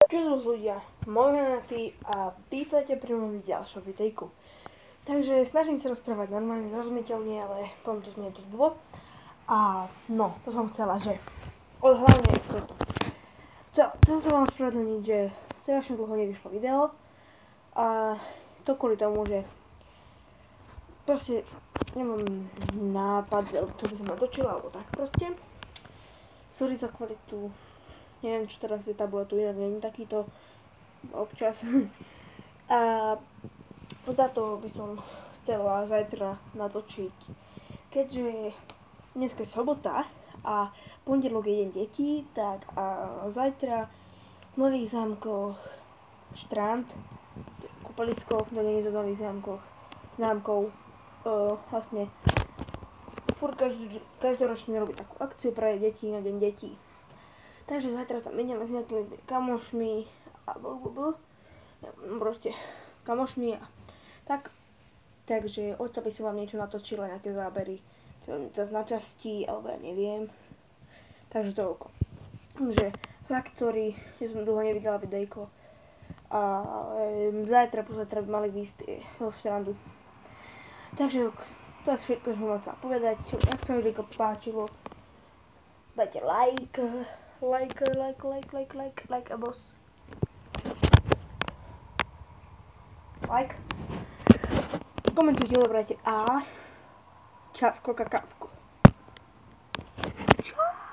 Čo sú ľudia? Moje meno je Ty a vítajte pri mojom ďalšom videjku. Takže snažím sa rozprávať normálne, zrozumiteľne, ale potom to znie dosť dlho. A no, to som chcela, že hlavne toto. Chcem sa vám ospravedlniť, že strašne dlho nevyšlo video. A to kvôli tomu, že proste nemám nápad, čo by som natočila, alebo tak proste. Sorry za kvalitu. Neviem, čo teraz je tabuletu, inak nie je takýto občas. A za to by som chcela zajtra natočiť, keďže dneska je sobota a pondelok je deň detí, tak a zajtra v Nových Zámkoch štrand, kúpalisko, no nie je to v Nových Zámkov, vlastne furt každoročne robí takú akciu pre deti na deň detí. Takže zajtra tam ideme s nejakými kamošmi a proste kamošmi a tak. Takže odtiaľ by som vám niečo natočila, nejaké zábery, čo na časti, alebo ja neviem. Takže toľko. Že fakt, sorry, že som dlho nevydala videjko. A zajtra, pozajtra by mali výjsť zo štrandu. Takže to je všetko, čo mám chcela povedať. Ak sa mi videjko páčilo, dajte like a boss. Like. Komentujte, odobrajte a čavko kakavko. Čau.